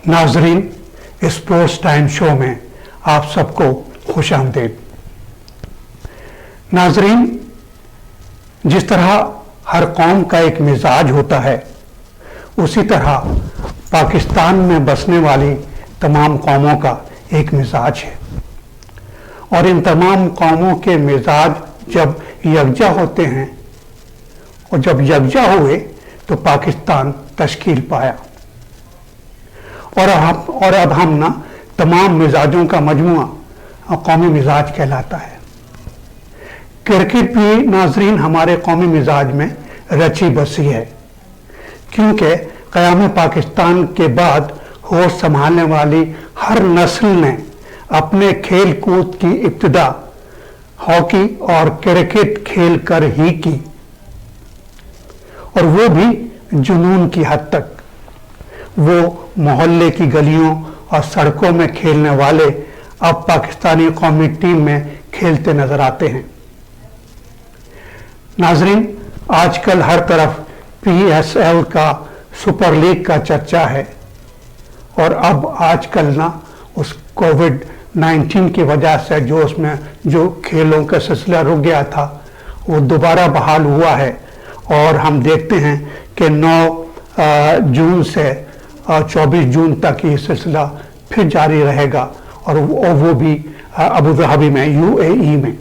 नाजरीन, sports time show में आप सबको खुश आमदीद। नाजरीन, जिस तरह हर कौम का एक मिजाज होता है, उसी तरह पाकिस्तान में बसने वाली तमाम कौमों का एक मिजाज है, और इन तमाम कौमों के मिजाज जब यकजा होते हैं और जब यकजा हुए तो पाकिस्तान तश्कील पाया। और अब हम ना तमाम मिजाजों का मजमुआ कौमी मिजाज कहलाता है। क्रिकेट भी नाजरीन हमारे कौमी मिजाज में रची बसी है, क्योंकि क़याम पाकिस्तान के बाद होश संभालने वाली हर नस्ल ने अपने खेल कूद की इब्तिदा हॉकी और क्रिकेट खेल कर ही की, और वो भी जुनून की हद तक। वो मोहल्ले की गलियों और सड़कों में खेलने वाले अब पाकिस्तानी कौमी टीम में खेलते नजर आते हैं। नाजरीन, आजकल हर तरफ PSL का सुपर लीग का चर्चा है, और अब आजकल ना उस कोविड-19 की वजह से जो उसमें जो खेलों का सिलसिला रुक गया था, वो दोबारा बहाल हुआ है, और हम देखते हैं कि 9 जून से 24 जून तक ये सिलसिला फिर जारी रहेगा, और वो भी अबू धाबी में, UAE में।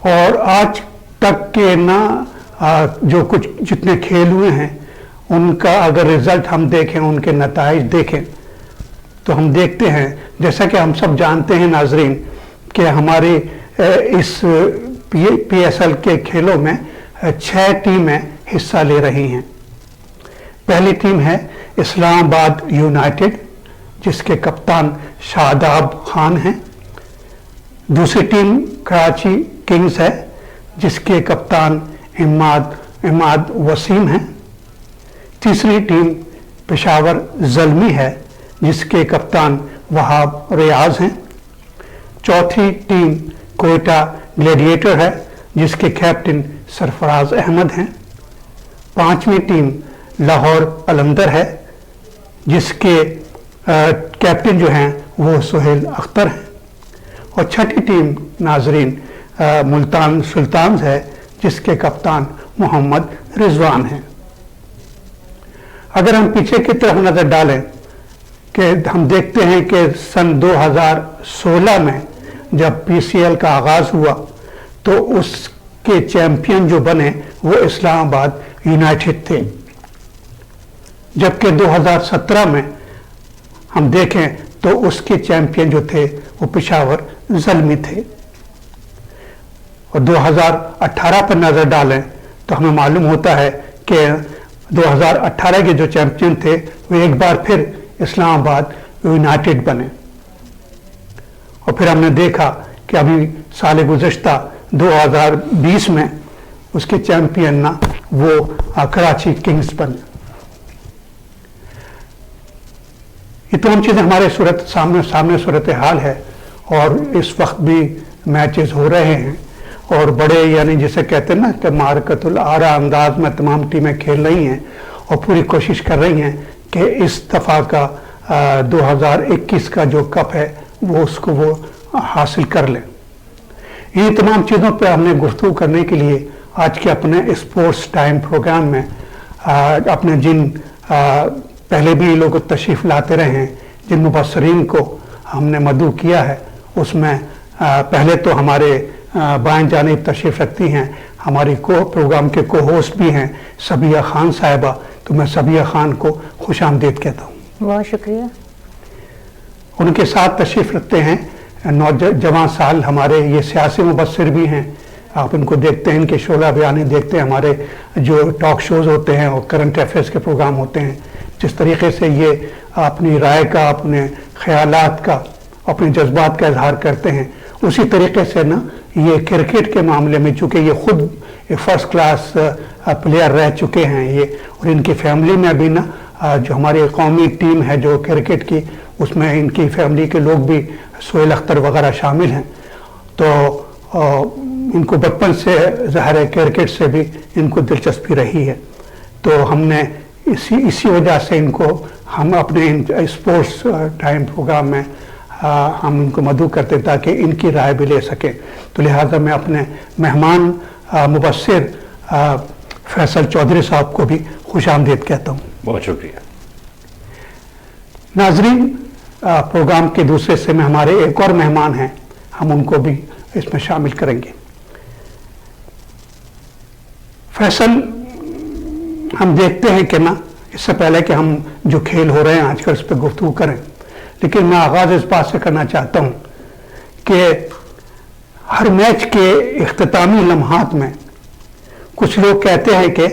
और आज तक के ना जो कुछ जितने खेल हुए हैं, उनका अगर रिजल्ट हम देखें, उनके नताइज देखें, तो हम देखते हैं, जैसा कि हम सब जानते हैं नाजरीन, कि हमारे इस PSL के खेलों में 6 टीमें हिस्सा ले रही हैं। पहली टीम है इस्लामाबाद यूनाइटेड, जिसके कप्तान शादाब खान हैं। दूसरी टीम कराची किंग्स है, जिसके कप्तान इमाद वसीम हैं। तीसरी टीम पेशावर ज़ल्मी है, जिसके कप्तान वहाब रियाज हैं। चौथी टीम कोयटा ग्लेडिएटर है, जिसके कैप्टन सरफराज अहमद हैं। पांचवी टीम लाहौर कलंदर है, जिसके कैप्टन जो हैं वो सुहेल अख्तर हैं। और छठी टीम नाजरीन मुल्तान सुल्तान्स है, जिसके कप्तान मोहम्मद रिजवान हैं। अगर हम पीछे की तरफ नजर डालें कि हम देखते हैं कि सन 2016 में जब PCL का आगाज हुआ, तो उसके चैंपियन जो बने वो इस्लामाबाद यूनाइटेड थे, जबकि 2017 में हम देखें तो उसके चैंपियन जो थे वो पेशावर ज़ल्मी थे। और 2018 पर नजर डालें तो हमें मालूम होता है कि 2018 के जो चैंपियन थे वो एक बार फिर इस्लामाबाद यूनाइटेड बने। और फिर हमने देखा कि अभी साल गुज़श्ता 2020 में उसके चैंपियन ना वो कराची किंग्स बने। ये तमाम चीज़ें हमारे सामने सूरत हाल है, और इस वक्त भी मैचेस हो रहे हैं, और बड़े यानी जिसे कहते हैं ना कि मारकतुल आरा अंदाज में तमाम टीमें खेल रही हैं, और पूरी कोशिश कर रही हैं कि इस दफ़ा का 2021 का जो कप है वो उसको वो हासिल कर लें। ये तमाम चीज़ों पर हमने गुफ्तगू करने के लिए आज के अपने स्पोर्ट्स टाइम प्रोग्राम में अपने जिन पहले भी लोग तशरीफ़ लाते रहे हैं, जिन मुबस्सरीन को हमने मदऊ किया है, उसमें पहले तो हमारे बाएं जानिब तशरीफ़ रखती हैं हमारी प्रोग्राम के होस्ट भी हैं सबिया खान साहिबा। तो मैं सबिया खान को खुश आमदीद कहता हूँ। बहुत शुक्रिया। उनके साथ तशरीफ़ रखते हैं नौजवान साल हमारे ये सियासी मुबस्सिर भी हैं। आप इनको देखते हैं, इनके शोला बयानी देखते हैं, हमारे जो टॉक शोज़ होते हैं और करंट अफेयर्स के प्रोग्राम होते हैं, जिस तरीके से ये अपनी राय का, अपने ख्यालात का, अपने जज्बात का इजहार करते हैं, उसी तरीके से ना ये क्रिकेट के मामले में, चूँकि ये खुद फर्स्ट क्लास प्लेयर रह चुके हैं ये, और इनकी फैमिली में भी ना जो हमारी कौमी टीम है जो क्रिकेट की, उसमें इनकी फैमिली के लोग भी सुहेल अख्तर वगैरह शामिल हैं। तो इनको बचपन से ज़ाहिर है क्रिकेट से भी इनको दिलचस्पी रही है। तो हमने इसी वजह से इनको ہم اپنے اسپورٹس ٹائم پروگرام میں ہم ان کو مدعو کرتے تاکہ ان کی رائے بھی لے سکیں. تو لہٰذا میں اپنے مہمان مبصر فیصل چودھری صاحب کو بھی خوش آمدید کہتا ہوں. بہت شکریہ. ناظرین، پروگرام کے دوسرے حصے میں ہمارے ایک اور مہمان ہیں، ہم ان کو بھی اس میں شامل کریں گے. فیصل، ہم دیکھتے ہیں کہ نا، اس سے پہلے کہ ہم جو کھیل ہو رہے ہیں آج کل اس پہ گفتگو کریں، لیکن میں آغاز اس بات سے کرنا چاہتا ہوں کہ ہر میچ کے اختتامی لمحات میں کچھ لوگ کہتے ہیں کہ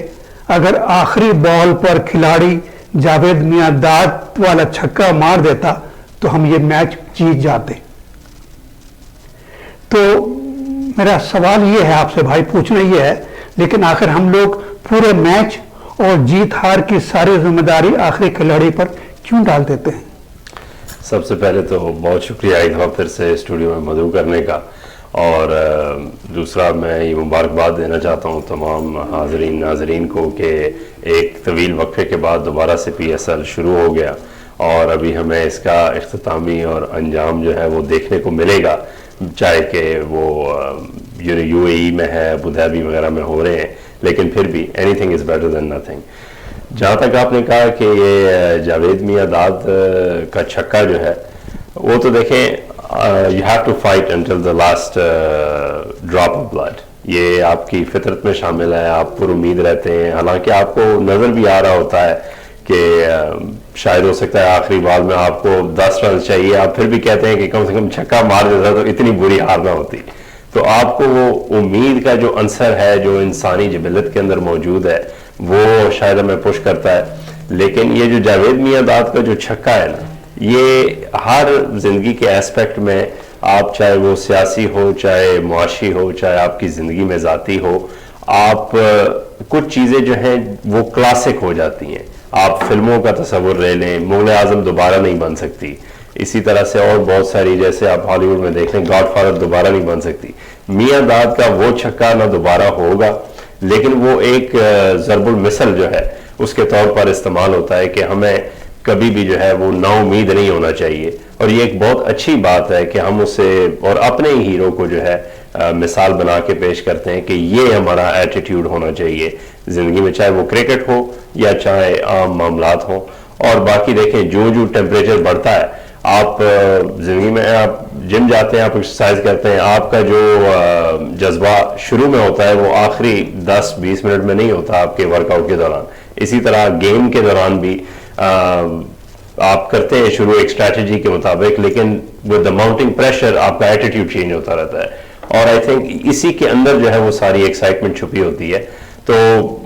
اگر آخری بال پر کھلاڑی جاوید میاں داد والا چھکا مار دیتا تو ہم یہ میچ جیت جاتے. تو میرا سوال یہ ہے آپ سے بھائی، پوچھنا یہ ہے، لیکن آخر ہم لوگ پورے میچ اور جیت ہار کی ساری ذمہ داری آخری کھلاڑی پر کیوں ڈال دیتے ہیں؟ سب سے پہلے تو بہت شکریہ ایک دفعہ پھر سے اسٹوڈیو میں مدعو کرنے کا، اور دوسرا میں یہ مبارکباد دینا چاہتا ہوں تمام حاضرین ناظرین کو کہ ایک طویل وقفے کے بعد دوبارہ سے PSL شروع ہو گیا، اور ابھی ہمیں اس کا اختتامی اور انجام جو ہے وہ دیکھنے کو ملے گا، چاہے کہ وہ UAE میں ہے، ابوظہبی وغیرہ میں ہو رہے ہیں، لیکن پھر بھی any thing is better than nothing. جہاں تک آپ نے کہا کہ یہ جاوید میاں داد کا چھکا جو ہے، وہ تو دیکھیں you have to fight until the last drop of blood. یہ آپ کی فطرت میں شامل ہے، آپ پر امید رہتے ہیں، حالانکہ آپ کو نظر بھی آ رہا ہوتا ہے کہ شاید ہو سکتا ہے آخری بال میں آپ کو 10 رن چاہیے، آپ پھر بھی کہتے ہیں کہ کم سے کم چھکا مار دیتا تو اتنی بری ہار نہ ہوتی. تو آپ کو وہ امید کا جو عنصر ہے جو انسانی جبلت کے اندر موجود ہے وہ شاید ہمیں پش کرتا ہے. لیکن یہ جو جاوید میاں داد کا جو چھکا ہے نا، یہ ہر زندگی کے ایسپیکٹ میں، آپ چاہے وہ سیاسی ہو، چاہے معاشی ہو، چاہے آپ کی زندگی میں ذاتی ہو، آپ کچھ چیزیں جو ہیں وہ کلاسک ہو جاتی ہیں. آپ فلموں کا تصور لے لیں، مغل اعظم دوبارہ نہیں بن سکتی. اسی طرح سے اور بہت ساری، جیسے آپ ہالی ووڈ میں دیکھ لیں، گاڈ فادر دوبارہ نہیں بن سکتی. میاں داد کا وہ چھکا نہ دوبارہ ہوگا، لیکن وہ ایک ضرب المثل جو ہے اس کے طور پر استعمال ہوتا ہے کہ ہمیں کبھی بھی جو ہے وہ نا امید نہیں ہونا چاہیے. اور یہ ایک بہت اچھی بات ہے کہ ہم اسے اور اپنے ہی ہیرو کو جو ہے مثال بنا کے پیش کرتے ہیں کہ یہ ہمارا ایٹیٹیوڈ ہونا چاہیے زندگی میں، چاہے وہ کرکٹ ہو یا چاہے عام معاملات ہوں. اور باقی دیکھیں، جو ٹیمپریچر بڑھتا ہے، آپ زندگی میں، آپ جم جاتے ہیں، آپ ایکسرسائز کرتے ہیں، آپ کا جو جذبہ شروع میں ہوتا ہے وہ آخری 10-20 منٹ میں نہیں ہوتا آپ کے ورک آؤٹ کے دوران. اسی طرح گیم کے دوران بھی آپ کرتے ہیں شروع ایک اسٹریٹجی کے مطابق، لیکن ود دا ماؤنٹنگ پریشر آپ کا ایٹیٹیوڈ چینج ہوتا رہتا ہے. اور آئی تھنک اسی کے اندر جو ہے وہ ساری ایکسائٹمنٹ چھپی ہوتی ہے. تو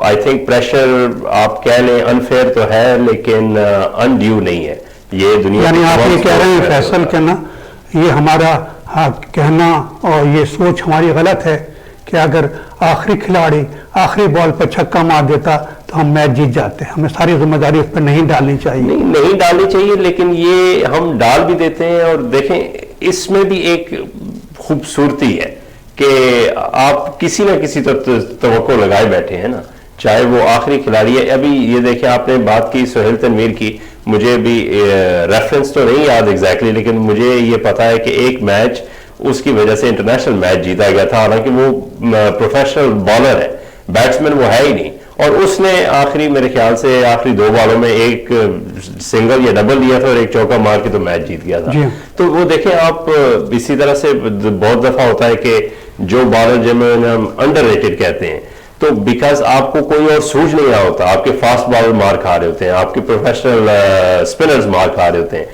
آئی تھنک پریشر آپ کہہ لیں انفیئر تو ہے، لیکن انڈیو نہیں ہے. یہ دنیا، یعنی آپ یہ کہہ رہے ہیں فیصل کہنا، یہ ہمارا کہنا اور یہ سوچ ہماری غلط ہے کہ اگر آخری کھلاڑی آخری بال پر چھکا مار دیتا تو ہم میچ جیت جاتے. ہمیں ساری ذمہ داری اس پہ نہیں ڈالنی چاہیے. نہیں ڈالنی چاہیے، لیکن یہ ہم ڈال بھی دیتے ہیں. اور دیکھیں، اس میں بھی ایک خوبصورتی ہے کہ آپ کسی نہ کسی توقع لگائے بیٹھے ہیں نا، چاہے وہ آخری کھلاڑی ہے. ابھی یہ دیکھیں، آپ نے بات کی سہیل تنویر کی، مجھے بھی ریفرنس تو نہیں یاد ایگزیکٹلی، لیکن مجھے یہ پتا ہے کہ ایک میچ اس کی وجہ سے انٹرنیشنل میچ جیتا گیا تھا، حالانکہ وہ پروفیشنل بالر ہے، بیٹسمین وہ ہے ہی نہیں. اور اس نے آخری، میرے خیال سے آخری 2 بالوں میں ایک سنگل یا ڈبل دیا تھا اور ایک چوکا مار کے تو میچ جیت گیا تھا. تو وہ دیکھیں آپ، اسی طرح سے بہت دفعہ ہوتا ہے کہ جو بالر جنہیں ہم انڈر ریٹڈ کہتے ہیں، تو بیکاز آپ کو کوئی اور سوچ نہیں رہا ہوتا، آپ کے فاسٹ بالر مار کھا رہے ہوتے ہیں، آپ کے پروفیشنل اسپنرز مار کھا رہے ہوتے ہیں،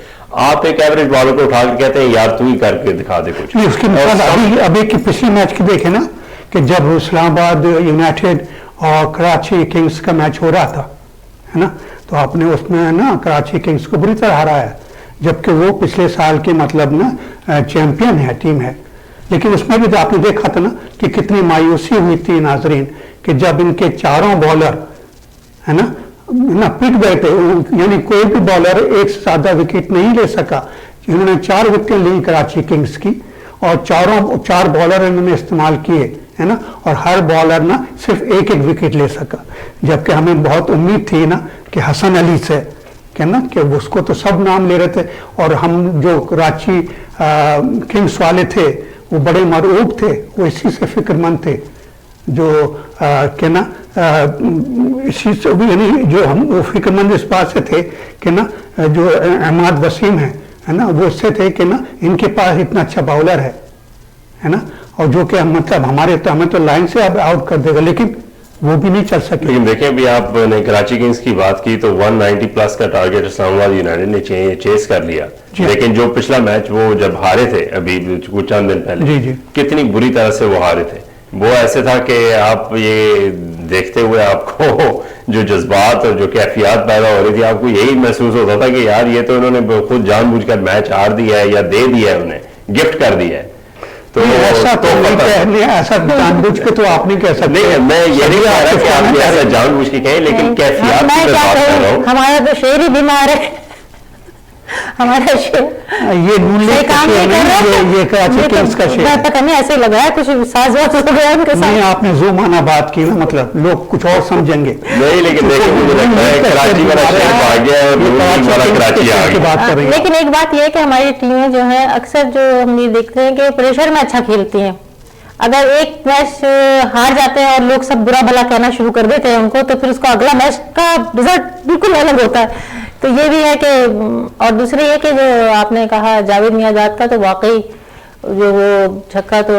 آپ ایک ایوریج بالر کو اٹھا کے کہتے ہیں یار تو ہی کر کے دکھا دے کچھ. اس کی مثال ابھی کی پچھلی میچ کی دیکھیں نا، کہ جب اسلام آباد یونائٹیڈ اور کراچی کنگز کا میچ ہو رہا تھا، ہے نا، تو آپ نے اس میں نا کراچی کنگز کو بری طرح ہرایا، جبکہ وہ پچھلے سال کے مطلب نا چیمپئن ہے، ٹیم ہے. لیکن اس میں بھی تو آپ نے دیکھا تھا نا کہ کتنی مایوسی ہوئی تھی ناظرین، کہ جب ان کے چاروں بالر ہے نا پٹ گئے تھے، یعنی کوئی بھی بالر ایک سے زیادہ وکٹ نہیں لے سکا. انہوں نے 4 وکٹیں لی کراچی کنگز کی، اور 4 بالر انہوں نے استعمال کیے، ہے نا، اور ہر بالر نا صرف ایک وکٹ لے سکا. جبکہ ہمیں بہت امید تھی نا کہ حسن علی سے کہ نا کہ उसको तो सब नाम ले रहे थे, और हम जो कराची किंग्स वाले थे वो बड़े मरऊब थे, वो इसी से फिक्रमंद थे, जो कि ना इसी से भी, यानी जो हम वो फिक्रमंद इस बात से थे कि ना जो अहमद वसीम है ना, वो इससे थे कि ना इनके पास इतना अच्छा बाउलर है ना, और जो कि मतलब हमें तो लाइन से अब आउट कर देगा, लेकिन वो भी नहीं चल सके। लेकिन देखें अभी आपने कराची किंग्स की बात की तो 190 प्लस का टारगेट इस्लामाबाद यूनाइटेड ने चेस कर लिया, लेकिन जो पिछला मैच वो जब हारे थे अभी कुछ चंद दिन पहले, कितनी बुरी तरह से वो हारे थे। वो ऐसे था कि आप ये देखते हुए आपको जो जज्बात और जो कैफियत पैदा हो रही थी, आपको यही महसूस होता था कि यार ये तो इन्होंने खुद जानबूझकर मैच हार दिया है या दे दिया है, उन्हें गिफ्ट कर दिया है। तो ऐसा तो नहीं, ऐसा जानबूझ के तो आप नहीं कह सकते। नहीं, मैं ये नहीं कह रहा कि आप ऐसा जानबूझ के कहें, लेकिन कैफियत की मैं बात कर रहा हूं। हमारा तो शेर ही बीमार है, हमारा शेर ये नूले काम नहीं कर रहा, ये कराची किंग्स का शेर पता नहीं ऐसे लग रहा है कुछ साज़ हो गया उनके साथ। नहीं, आपने जो माना बात की ना, मतलब लोग कुछ और समझेंगे। नहीं, लेकिन देखिए मुझे लगता है कराची वाला शेर भाग गया और नून वाला कराची आ गया। लेकिन एक बात यह है कि हमारी टीमें जो है अक्सर जो हम ये देखते हैं कि प्रेशर में अच्छा खेलती हैं। अगर एक मैच हार जाते हैं और लोग सब बुरा भला कहना शुरू कर देते हैं उनको, तो फिर उसका अगला मैच का रिजल्ट बिल्कुल अलग होता है। तो ये भी है कि, और दूसरी ये कि जो आपने कहा जावेद मियांजाद का, तो वाकई जो वो छक्का तो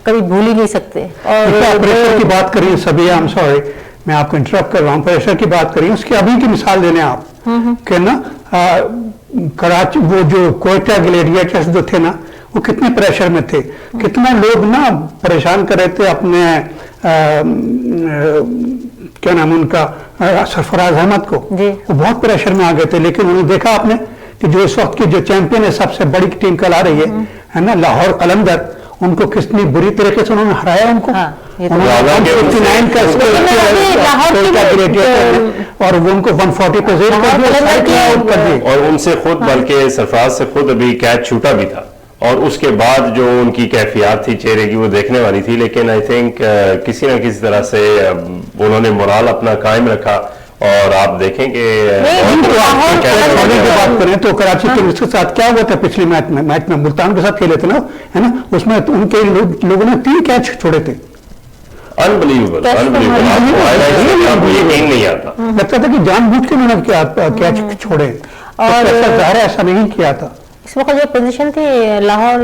कभी भूल ही नहीं सकते। और प्रेशर की बात करिए सभी, आई एम सॉरी मैं आपको इंटरप्ट कर रहा हूँ, प्रेशर की बात करिए, उसकी अभी की मिसाल देने आप कि ना कराची वो जो कोयटा ग्लेडिएटर्स जो थे ना, वो कितने प्रेशर में थे, कितना लोग ना परेशान कर रहे थे अपने क्या नाम उनका सरफराज अहमद को, वो बहुत प्रेशर में आ गए थे। लेकिन उन्होंने देखा आपने कि जो इस वक्त की जो चैंपियन है, सबसे बड़ी टीम कल आ रही है ना, लाहौर कलंदर, उनको कितनी बुरी तरीके से उन्होंने हराया उनको। और वो उनको 140 पे जेल कर दिए, और उनसे खुद बल्कि सरफराज से खुद अभी कैच छूटा भी था, और उसके बाद जो उनकी कैफियत थी चेहरे की वो देखने वाली थी। लेकिन आई थिंक किसी ना किसी तरह से उन्होंने मोराल अपना कायम रखा, और आप देखें कि बात करें तो कराची किंग्स के साथ क्या हुआ था पिछले मैच में मुल्तान के साथ खेले थे ना, है ना, उसमें उनके लोगों ने 3 कैच छोड़े थे। अनबिलीवेबल, आपको यकीन नहीं आता, लगता था कि जानबूझ के उन्होंने कैच छोड़े, और ऐसा नहीं किया था। इस वक्त जो पोजीशन थी लाहौर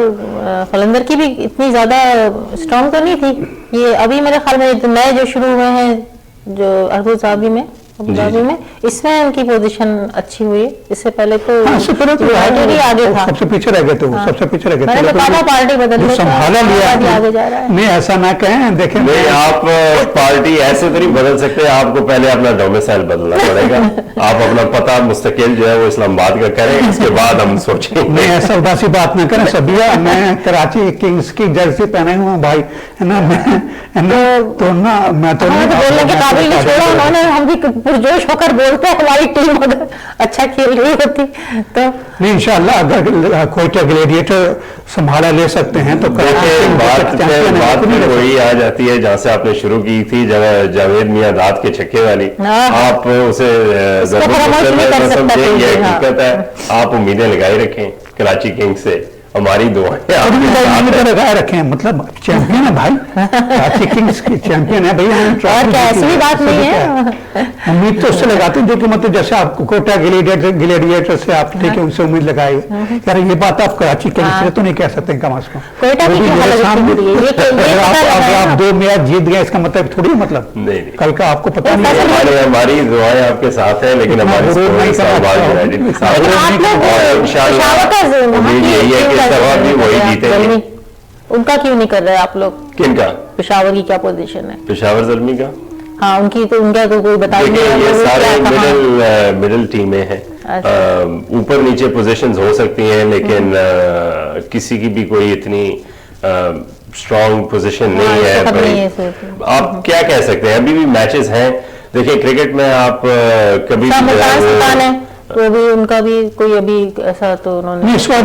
कलंदर की भी इतनी ज्यादा स्ट्रांग तो नहीं थी। ये अभी मेरे ख्याल में नए जो शुरू हुए हैं जो अबू धाबी में, इसमें उनकी पोजीशन अच्छी हुई। इससे पहले तो आगे था, सबसे पीछे रह गए थे, वो सबसे पीछे रह गए थे। पार्टी बदलने संभाला लिया, आगे जा रहा है। नहीं ऐसा ना कहें, देखें नहीं, आप पार्टी ऐसे तो नहीं बदल सकते, आपको पहले अपना डोमिसाइल बदलना पड़ेगा। आप अपना पता मुस्तकिल जो है वो इस्लामाबाद का करें, इसके बाद हम सोचेंगे। नहीं, ऐसा उदासी बात ना करें सबिया, मैं कराची किंग्स की जर्सी पहने हुआ हूँ भाई, है ना, तो ना मैं तो बोलने के काबिल नहीं छोड़ा उन्होंने, हम भी पुरजोश होकर बोलते हैं हमारी टीम अगर अच्छा खेल रही होती तो। नहीं, इंशाअल्लाह अगर कोयटा ग्लेडिएटर संभाला ले सकते हैं तो बात वही आ जाती है जहां से आपने शुरू की थी, जावेद मियांजाद के छक्के वाली। आप उसे ये हकीकत है, आप उम्मीदें लगाए रखें कराची किंग्स से, हमारी दुआएं लगाए रखें, मतलब चैंपियन है भाई, कराची किंग्स की चैंपियन है भैया। ऐसी बात नहीं है, उम्मीद तो उससे लगाते हैं जो कि मतलब जैसे आप कोटा ग्लेडिएटर से आप ठीक है उनसे उम्मीद लगाए। यार ये बात आप कराची किंग्स से तो नहीं कह सकते कम से कम। अगर आप 2 मैच जीत गए इसका मतलब थोड़ी, मतलब नहीं, कल का आपको पता नहीं। हमारी दुआएं आपके साथ है, लेकिन हमारी वही जीते। उनका क्यों नहीं कर रहे आप लोग? किनका? पेशावर की क्या पोजीशन है? पेशावर ज़ल्मी का, हाँ उनकी तो, उनका तो कोई बताइए। ये सारे मिडिल टीमें हैं, ऊपर नीचे पोजीशंस हो सकती हैं, लेकिन किसी की भी कोई इतनी स्ट्रॉन्ग पोजीशन नहीं है। आप क्या कह सकते हैं, अभी भी मैचेस हैं। देखिए क्रिकेट में आप कभी तो भी उनका भी कोई अभी ऐसा तो उन्होंने इस बार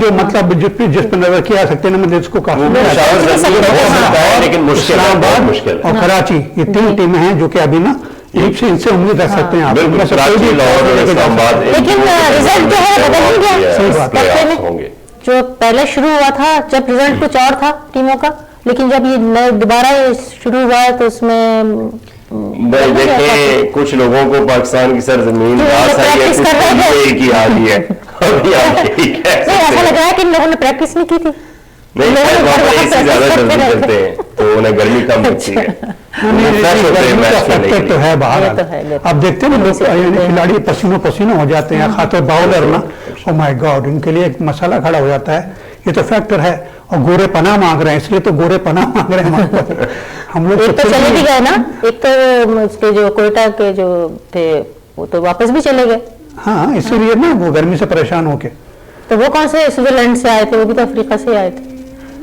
जो मतलब जिस पर नजर किया सकते हैं, मतलब इसको काफी लेकिन मुश्किल और कराची, ये 3 टीमें हैं जो कि अभी ना एक से इनसे उम्मीद रख सकते हैं आप। बिल्कुल, इनमें से कोई कराची, भी लाहौर और इस्लामाबाद लेकिन रिजल्ट जो है बदल ही गया। सही बात। playoffs होंगे। जो पहले शुरू हुआ था जब रिजल्ट कुछ और था टीमों का, लेकिन जब ये दोबारा शुरू हुआ है तो उसमें भाई देखें, कुछ लोगों को पाकिस्तान की सरजमीन घास आई है, कुछ को एक ही हाल है। अभी आप यही कह सकते नहीं, ऐसा हैं। लग रहा है कि इन लोगों ने प्रैक्टिस नहीं की थी। नहीं, शायद वहाँ पर AC ज्यादा जल्दी चलते हैं तो उन्हें गर्मी कम लगती है, फ्रेश होते हैं मैच खेलने के फैक्टर तो लिए। है बाहर। ये तो है। आप देखते हैं ना लोग यानी खिलाड़ी पसीनों पसीनों हो जाते हैं, खासतौर बाउलर ना, ओ माय गॉड, इनके लिए एक मसाला खड़ा हो जाता है। ये तो फैक्टर है। और गोरे पनाह मांग रहे हैं, इसलिए तो गोरे पनाह मांग रहे हैं हमारे पास। हम लोग एक तो चले भी गए ना, एक तो उसके जो कोयटा के जो थे वो तो वापस भी चले गए। हाँ, इसीलिए ना वो गर्मी से परेशान होके। तो वो कौन से स्विट्जरलैंड से आए थे? वो भी तो अफ्रीका से आए थे।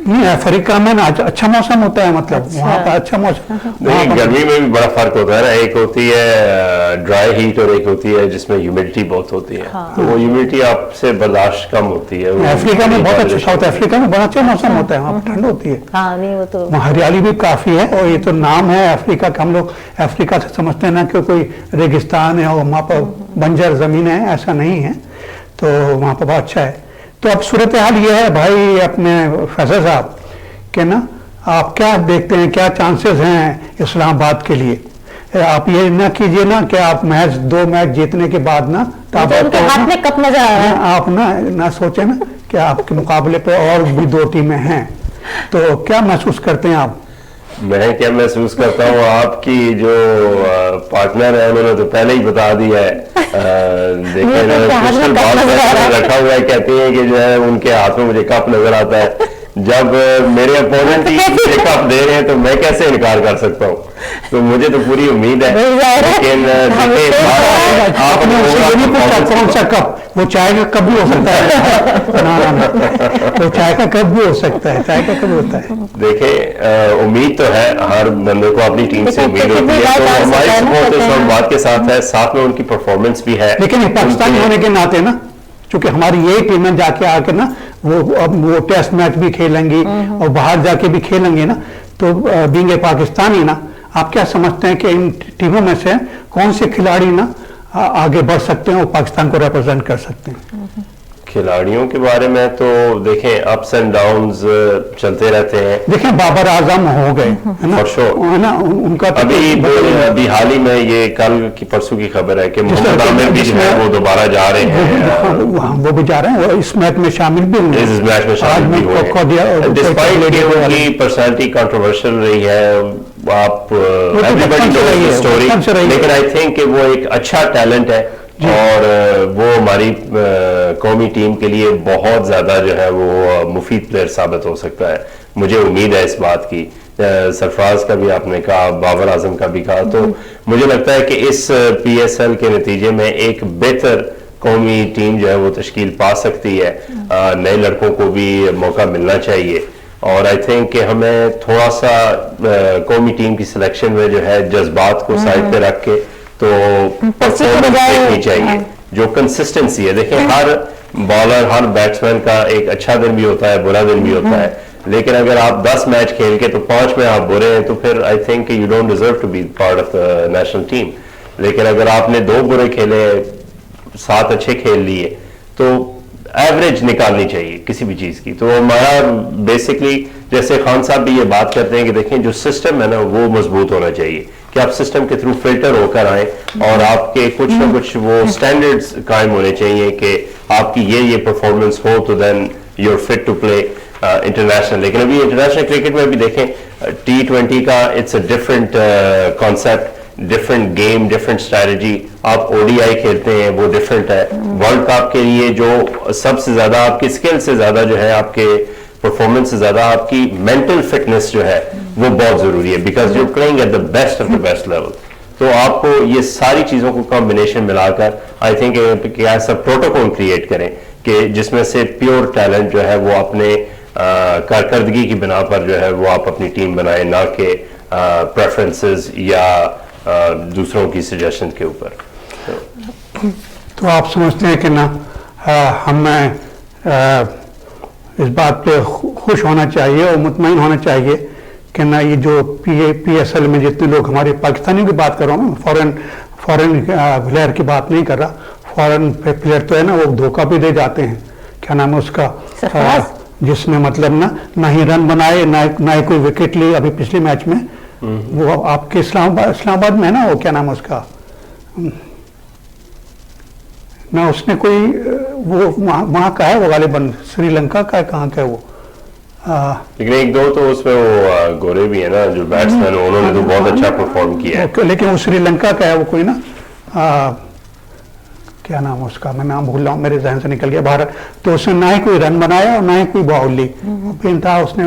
नहीं, अफ्रीका में ना अच्छा मौसम होता है, मतलब वहाँ पर अच्छा मौसम। नहीं, गर्मी में भी बड़ा फर्क होता है ना, एक होती है ड्राई हीट और एक होती है जिसमें ह्यूमिडिटी बहुत होती है। तो वो ह्यूमिडिटी आपसे बर्दाश्त कम होती है। वो अफ्रीका में बहुत अच्छा, साउथ अफ्रीका में बड़ा अच्छा मौसम होता है, वहाँ पर ठंड होती है, हाँ नहीं वो तो वहाँ हरियाली भी काफी है। और ये तो नाम है अफ्रीका का, हम लोग अफ्रीका से समझते हैं ना कि कोई रेगिस्तान है और वहाँ पर बंजर जमीन है, ऐसा नहीं है। तो वहाँ पर बहुत अच्छा है। तो अब सूरत हाल ये है भाई अपने फैसल साहब कि ना, आप क्या देखते हैं, क्या चांसेस हैं इस्लामाबाद के लिए? आप ये ना कीजिए ना कि आप दो मैच जीतने के बाद ना तो आप उनके हाथ में कप नजर आ रहा है। आप ना सोचें ना कि आपके मुकाबले पे और भी दो टीमें हैं, तो क्या महसूस करते हैं आप? मैं क्या महसूस करता हूँ, आपकी जो पार्टनर है उन्होंने तो पहले ही बता दिया है। देखिए ना, क्रिस्टल बॉल रखा हुआ है, कहती है कि जो है उनके हाथ में मुझे कप नजर आता है। जब मेरे अपोनेंट ही मुझे कप दे रहे हैं तो मैं कैसे इनकार कर सकता हूँ? तो मुझे तो पूरी उम्मीद है। लेकिन आपने उससे ये नहीं पूछा कौन सा कप, वो चाय का कप भी हो सकता है। ना, वो चाय का कप भी हो सकता है, चाय का कप होता है। देखें, उम्मीद तो है, हर बंदे को अपनी टीम से उम्मीद होती है, तो हमारी सपोर्ट इस्लामाबाद के साथ है, साथ में उनकी परफॉर्मेंस भी है। लेकिन पाकिस्तानी होने के नाते ना, क्योंकि हमारी यही टीमें जाके आके ना वो टेस्ट मैच भी खेलेंगी और बाहर जाके भी खेलेंगे ना, तो बीइंग ए पाकिस्तानी ना, आप क्या समझते हैं कि इन टीमों में से कौन से खिलाड़ी ना आगे बढ़ सकते हैं और पाकिस्तान को रिप्रेजेंट कर सकते हैं? खिलाड़ियों के बारे में तो देखें, अप्स एंड डाउन्स चलते रहते हैं। देखें बाबर आजम हो गए है ना, For sure. है ना, उनका तो अभी हाल ही में ये कल की परसों की खबर है कि मोहम्मद आमिर भी जो है वो दोबारा जा रहे हैं, वो भी जा रहे हैं, वो इस मैच में शामिल भी होंगे। इस मैच में शामिल भी हुए। डिस्पाइट कि उनकी पर्सनालिटी कंट्रोवर्शियल रही है, आप एवरीबॉडी नोज द स्टोरी, लेकिन आई थिंक कि वो एक अच्छा टैलेंट है और वो हमारी कौमी टीम के लिए बहुत ज्यादा जो है वो मुफीद प्लेयर साबित हो सकता है। मुझे उम्मीद है इस बात की। सरफराज का भी आपने कहा, बाबर आजम का भी कहा, तो मुझे लगता है कि इस PSL के नतीजे में एक बेहतर कौमी टीम जो है वो तश्कील पा सकती है। नए लड़कों को भी मौका मिलना चाहिए और आई थिंक कि हमें थोड़ा सा कौमी टीम की सिलेक्शन में जो है जज्बात को साइड पे रख के तो परफॉर्मेंस देखनी चाहिए, जो कंसिस्टेंसी है। देखिए, हर बॉलर, हर बैट्समैन का एक अच्छा दिन भी होता है, बुरा दिन भी होता है, लेकिन अगर आप 10 मैच खेल के तो 5 में आप बुरे हैं तो फिर I think you don't deserve to be part of the national team. लेकिन अगर आपने 2 बुरे खेले, 7 अच्छे खेल लिए, तो एवरेज निकालनी चाहिए किसी भी चीज की। तो हमारा बेसिकली, जैसे खान साहब भी ये बात करते हैं कि देखें जो सिस्टम है ना वो मजबूत होना चाहिए, कि आप सिस्टम के थ्रू फिल्टर होकर आए और आपके कुछ ना कुछ वो स्टैंडर्ड्स कायम होने चाहिए कि आपकी ये परफॉर्मेंस हो तो then you are fit to play international. लेकिन अभी इंटरनेशनल क्रिकेट में भी देखें, T20 का it's a different concept, different game, different strategy. आप ODI खेलते हैं, वो डिफरेंट है। वर्ल्ड कप के लिए जो सबसे ज्यादा आपकी स्किल से ज्यादा जो है, आपके परफॉर्मेंस से ज्यादा आपकी मेंटल फिटनेस जो है वो बहुत जरूरी है, because you playing at the best of the best level. तो आपको ये सारी चीजों को कॉम्बिनेशन मिलाकर आई थिंक ऐसा प्रोटोकॉल क्रिएट करें कि जिसमें से प्योर टैलेंट जो है वो अपने कारकर्दगी की बिना पर जो है वो आप अपनी टीम बनाए, ना कि प्रेफरेंसेस या दूसरों की सजेशन के ऊपर। तो आप समझते हैं कि ना हमें इस बात पे खुश होना चाहिए और मुतमईन होना चाहिए कि ना ये जो PSL में जितने लोग हमारे पाकिस्तानियों की बात कर रहा हूँ मैं, फॉरेन प्लेयर की बात नहीं कर रहा, फॉरेन प्लेयर तो है ना वो धोखा भी दे जाते हैं, क्या नाम है उसका, जिसमें मतलब ना ही रन बनाए ना ही कोई विकेट ली। अभी पिछले मैच में वो आपके इस्लामाबाद में है ना, वो क्या नाम है उसका, ना उसने कोई वो वहाँ का है वो गालिबन श्रीलंका का है, कहाँ का है वो, लेकिन एक दो तो उसमें वो गोरे भी है ना जो बैट्समैन, उन्होंने तो बहुत अच्छा परफॉर्म किया है। लेकिन वो श्रीलंका का है वो कोई ना, क्या नाम है उसका, मैं नाम भूल रहा हूँ, मेरे जहन से निकल गया बाहर। तो उसने ना ही कोई रन बनाया और ना ही कोई बॉल ली, था उसने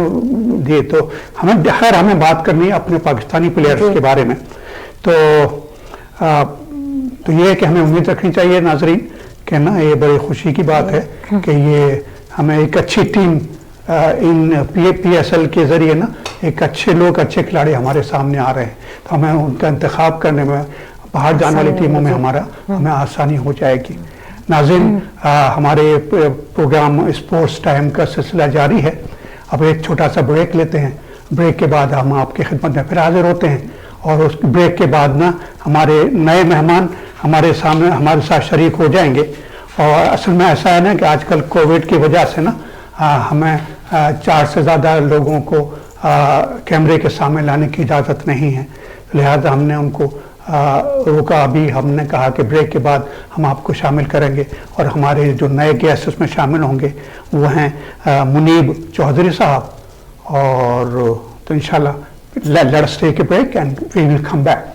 दिए। तो हमें बात करनी है अपने पाकिस्तानी प्लेयर्स के बारे में। तो ये है कि हमें उम्मीद रखनी चाहिए नाजरीन कि ना ये बड़ी खुशी की बात है कि ये हमें एक अच्छी टीम इन PSL के जरिए ना एक अच्छे लोग, अच्छे खिलाड़ी हमारे सामने आ रहे हैं। तो हमें उनका इंतखाब करने में, बाहर जाने वाली टीमों में हमें आसानी हो जाएगी। नाज़रीन, हमारे प्रोग्राम स्पोर्ट्स टाइम का सिलसिला जारी है। अब एक छोटा सा ब्रेक लेते हैं, ब्रेक के बाद हम आपकी खिदमत में फिर हाजिर होते हैं। और उस ब्रेक के बाद ना हमारे नए मेहमान हमारे साथ शरीक हो जाएंगे। और असल में ऐसा है ना कि आजकल कोविड की वजह से ना हमें 4 से ज़्यादा लोगों को कैमरे के सामने लाने की इजाज़त नहीं है, लिहाजा हमने उनको रोका। अभी हमने कहा कि ब्रेक के बाद हम आपको शामिल करेंगे और हमारे जो नए गेस्ट उसमें शामिल होंगे वो हैं मुनीब चौधरी साहब। और तो इंशाल्लाह let's take a break and we will come back.